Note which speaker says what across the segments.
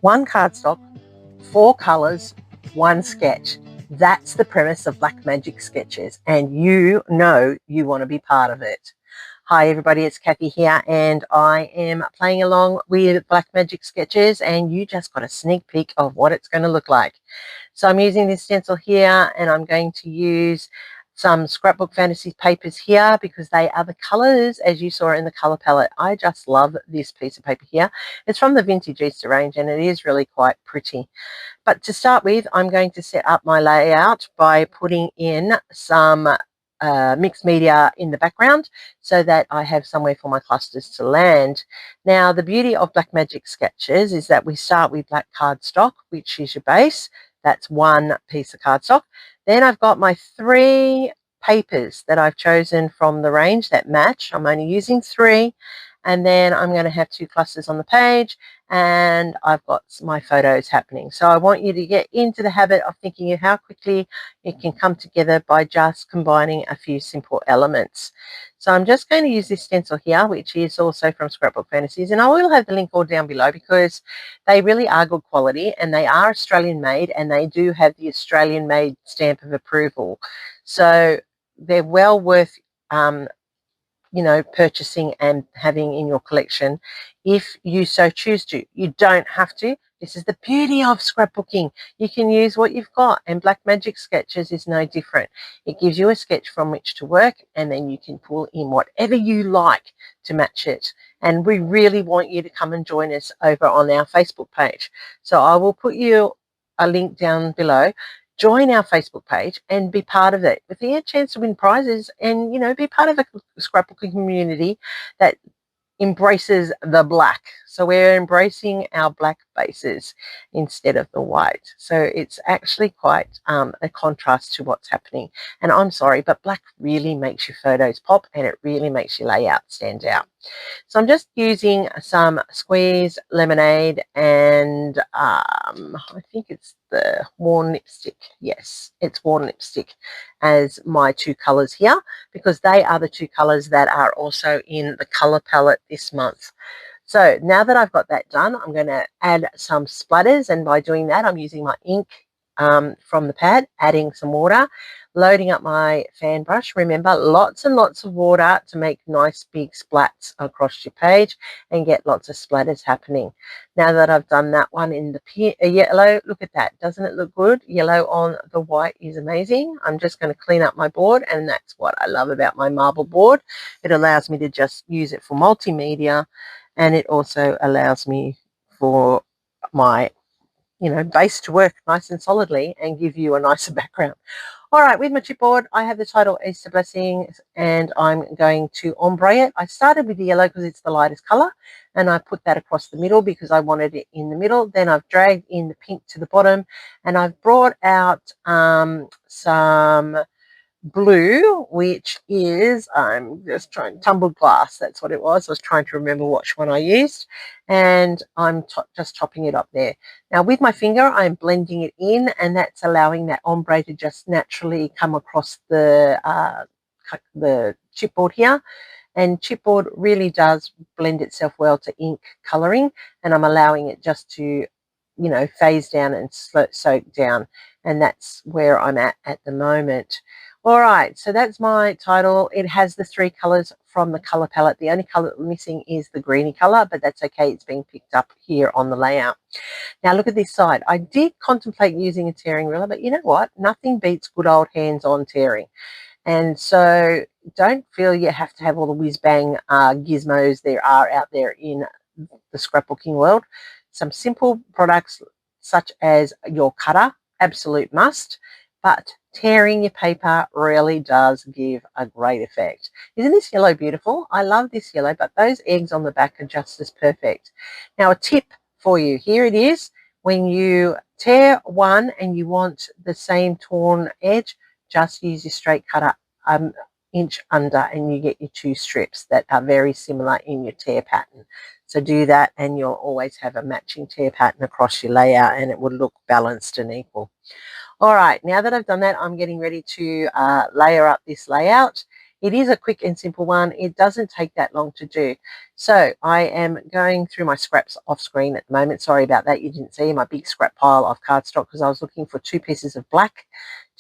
Speaker 1: one cardstock, 4 colors, 1 sketch. That's the premise of Black Magic Sketches, and you know you want to be part of it. Hi everybody, it's Kathy here, and I am playing along with Black Magic Sketches, and you just got a sneak peek of what it's going to look like. So I'm using this stencil here, and I'm going to use some Scrapbook Fantasies papers here because they are the colors as you saw in the color palette. I just love this piece of paper here. It's from the Vintage Easter range, and it is really quite pretty. But to start with, I'm going to set up my layout by putting in some mixed media in the background so that I have somewhere for my clusters to land. Now, the beauty of Black Magic Sketches is that we start with black cardstock, which is your base. That's one piece of cardstock. Then I've got my 3 papers that I've chosen from the range that match. I'm only using 3. And then I'm going to have 2 clusters on the page, and I've got my photos happening. So I want you to get into the habit of thinking of how quickly it can come together by just combining a few simple elements. So I'm just going to use this stencil here, which is also from Scrapbook Fantasies, and I will have the link all down below because they really are good quality, and they are Australian made, and they do have the Australian made stamp of approval. So they're well worth purchasing and having in your collection if you so choose to. You don't have to. This is the beauty of scrapbooking. You can use what you've got, and Black Magic Sketches is no different. It gives you a sketch from which to work, and then you can pull in whatever you like to match it. And we really want you to come and join us over on our Facebook page. So I will put you a link down below. Join our Facebook page and be part of it with a chance to win prizes, and be part of a scrapbooking community that embraces the black. So we're embracing our black bases instead of the white. So it's actually quite a contrast to what's happening. And I'm sorry, but black really makes your photos pop, and it really makes your layout stand out. So I'm just using some Squeeze Lemonade and I think it's the Worn Lipstick. Yes, it's Worn Lipstick as my 2 colors here, because they are the 2 colors that are also in the color palette this month. So now that I've got that done, I'm going to add some splatters, and by doing that I'm using my ink from the pad, adding some water, loading up my fan brush. Remember, lots and lots of water to make nice big splats across your page and get lots of splatters happening. Now that I've done that one in the yellow, look at that. Doesn't it look good? Yellow on the white is amazing. I'm just going to clean up my board, and that's what I love about my marble board. It allows me to just use it for multimedia, and it also allows me for my base to work nice and solidly and give you a nicer background. All right, with my chipboard, I have the title Easter Blessings, and I'm going to ombre it. I started with the yellow because it's the lightest color, and I put that across the middle because I wanted it in the middle. Then I've dragged in the pink to the bottom, and I've brought out some blue, which is, I'm just trying, tumbled glass, that's what it was. I was trying to remember which one I used, and I'm just topping it up there. Now with my finger I'm blending it in, and that's allowing that ombre to just naturally come across the chipboard here. And chipboard really does blend itself well to ink coloring, and I'm allowing it just to phase down and soak down, and that's where I'm at the moment. All right, so that's my title. It has the 3 colors from the color palette. The only color missing is the greeny color, but that's okay. It's being picked up here on the layout. Now look at this side. I did contemplate using a tearing ruler, but you know what? Nothing beats good old hands-on tearing. And so don't feel you have to have all the whiz-bang gizmos there are out there in the scrapbooking world. Some simple products such as your cutter, absolute must, but tearing your paper really does give a great effect. Isn't this yellow beautiful? I love this yellow, but those eggs on the back are just as perfect. Now a tip for you, here it is. When you tear one and you want the same torn edge, just use your straight cutter inch under, and you get your 2 strips that are very similar in your tear pattern. So do that, and you'll always have a matching tear pattern across your layout, and it will look balanced and equal. All right, now that I've done that, I'm getting ready to layer up this layout. It is a quick and simple one. It doesn't take that long to do. So I am going through my scraps off screen at the moment. Sorry about that. You didn't see my big scrap pile of cardstock because I was looking for 2 pieces of black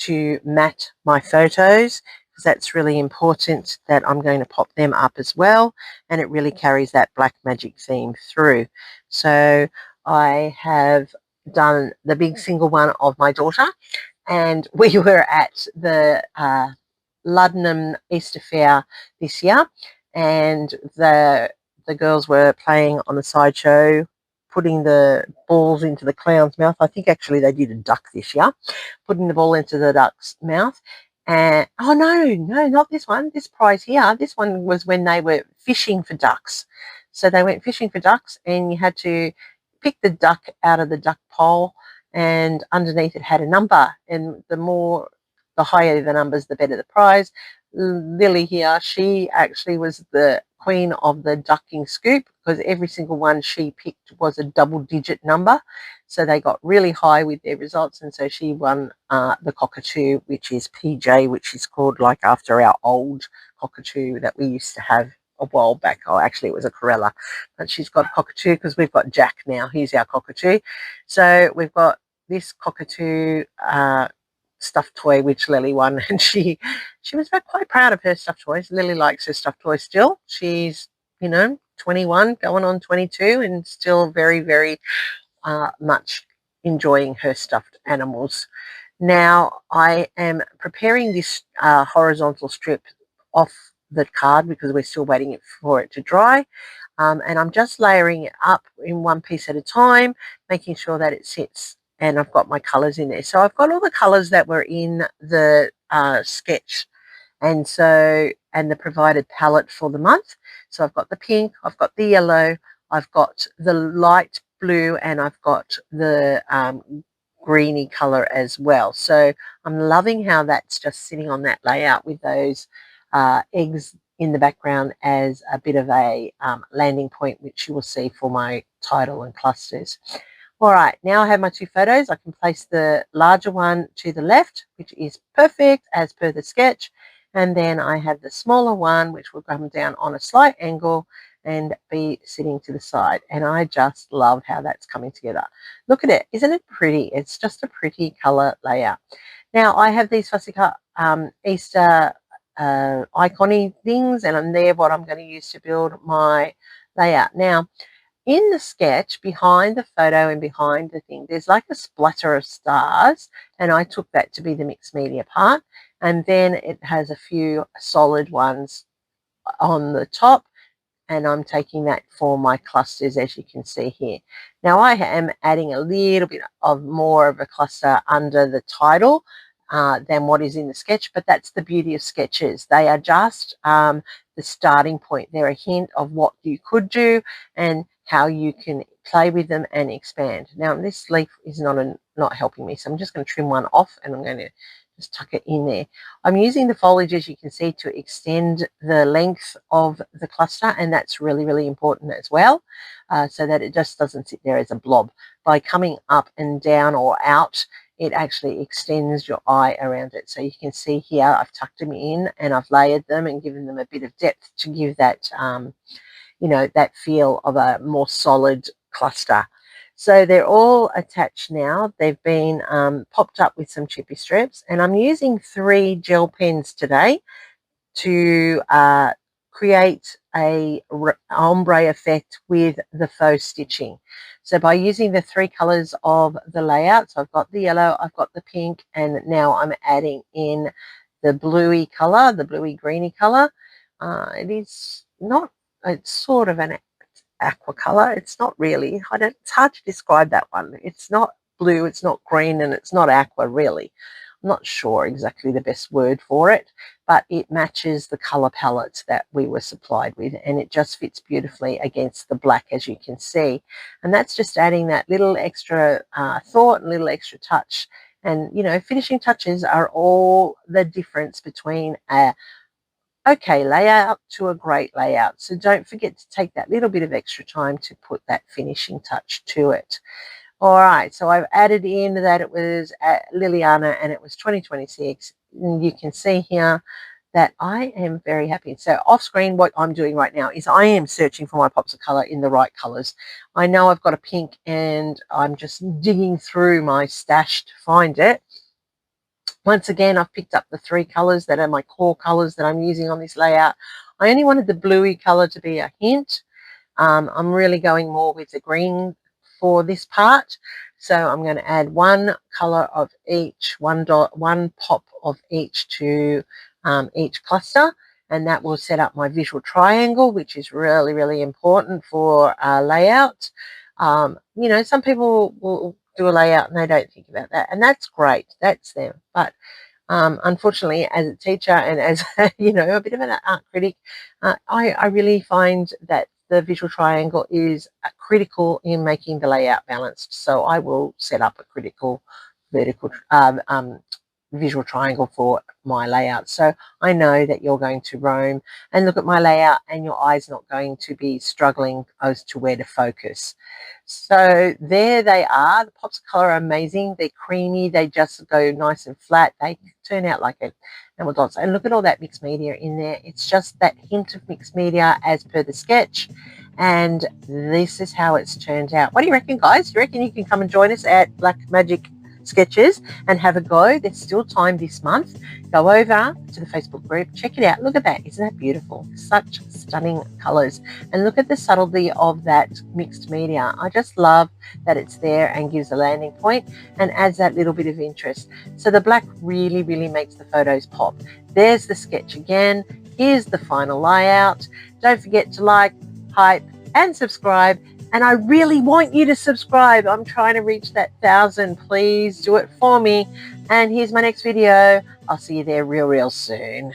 Speaker 1: to mat my photos, because that's really important that I'm going to pop them up as well, and it really carries that black magic theme through. So I have done the big single one of my daughter, and we were at the Luddenham Easter Fair this year, and the girls were playing on the sideshow, putting the balls into the clown's mouth. I think actually they did a duck this year, putting the ball into the duck's mouth. And oh no, not this one. This prize here. This one was when they were fishing for ducks. So they went fishing for ducks, and you had to pick the duck out of the duck pole, and underneath it had a number, and the higher the numbers, the better the prize. Lily here, she actually was the queen of the ducking scoop, because every single one she picked was a double-digit number. So they got really high with their results, and so she won the cockatoo, which is PJ, which is called like after our old cockatoo that we used to have a while back. Oh, actually it was a Corella, but she's got a cockatoo because we've got Jack now. He's our cockatoo. So we've got this cockatoo stuffed toy which Lily won, and she was quite proud of her stuffed toys. Lily likes her stuffed toys still. She's 21 going on 22 and still very, very much enjoying her stuffed animals. Now I am preparing this horizontal strip off the card because we're still waiting for it to dry, and I'm just layering it up in one piece at a time, making sure that it sits, and I've got my colours in there. So I've got all the colours that were in the sketch, and the provided palette for the month. So I've got the pink, I've got the yellow, I've got the light blue, and I've got the greeny colour as well. So I'm loving how that's just sitting on that layout with those eggs in the background as a bit of a landing point, which you will see for my title and clusters. All right, now I have my 2 photos. I can place the larger one to the left, which is perfect as per the sketch. And then I have the smaller one, which will come down on a slight angle and be sitting to the side. And I just love how that's coming together. Look at it. Isn't it pretty? It's just a pretty color layout. Now I have these fussy cut Easter icon-y things, and they're what I'm going to use to build my layout. Now, in the sketch, behind the photo and behind the thing, there's like a splatter of stars, and I took that to be the mixed media part. And then it has a few solid ones on the top, and I'm taking that for my clusters, as you can see here. Now I am adding a little bit of more of a cluster under the title than what is in the sketch, but that's the beauty of sketches. They are just the starting point. They're a hint of what you could do and how you can play with them and expand. Now this leaf is not helping me, so I'm just going to trim one off, and I'm going to just tuck it in there. I'm using the foliage, as you can see, to extend the length of the cluster, and that's really, really important as well, so that it just doesn't sit there as a blob. By coming up and down or out, it actually extends your eye around it. So you can see here I've tucked them in and I've layered them and given them a bit of depth to give that that feel of a more solid cluster. So they're all attached now. They've been popped up with some chippy strips, and I'm using 3 gel pens today to create a ombre effect with the faux stitching. So by using the 3 colors of the layout, so I've got the yellow, I've got the pink, and now I'm adding in the bluey color, the bluey greeny color. It's sort of an aqua color. It's not really. It's hard to describe that one. It's not blue, it's not green, and it's not aqua really. I'm not sure exactly the best word for it, but it matches the color palettes that we were supplied with, and it just fits beautifully against the black, as you can see. And that's just adding that little extra thought and little extra touch. And finishing touches are all the difference between a okay layout to a great layout. So don't forget to take that little bit of extra time to put that finishing touch to it. All right, so I've added in that it was at Liliana and it was 2026. And you can see here that I am very happy. So off screen, what I'm doing right now is I am searching for my pops of color in the right colors. I know I've got a pink and I'm just digging through my stash to find it. Once again, I've picked up the 3 colors that are my core colors that I'm using on this layout. I only wanted the bluey color to be a hint. I'm really going more with the green for this part. So I'm going to add 1 color of each, one pop of each to each cluster, and that will set up my visual triangle, which is really, really important for layout. You know, some people will do a layout and they don't think about that, and that's great. That's them. But unfortunately, as a teacher and as you know, a bit of an art critic, I really find that the visual triangle is critical in making the layout balanced. So I will set up a critical vertical visual triangle for my layout. So I know that you're going to roam and look at my layout and your eye's not going to be struggling as to where to focus. So there they are. The pops of color are amazing. They're creamy. They just go nice and flat. They turn out like enamel dots. And look at all that mixed media in there. It's just that hint of mixed media as per the sketch. And this is how it's turned out. What do you reckon, guys? Do you reckon you can come and join us at Black Magic Sketches and have a go? There's still time this month. Go over to the Facebook group, check it out. Look at that. Isn't that beautiful? Such stunning colors. And look at the subtlety of that mixed media. I just love that it's there and gives a landing point and adds that little bit of interest. So the black really, really makes the photos pop. There's the sketch again. Here's the final layout. Don't forget to like, hype, and subscribe. And I really want you to subscribe. I'm trying to reach that 1,000. Please do it for me. And here's my next video. I'll see you there real, real soon.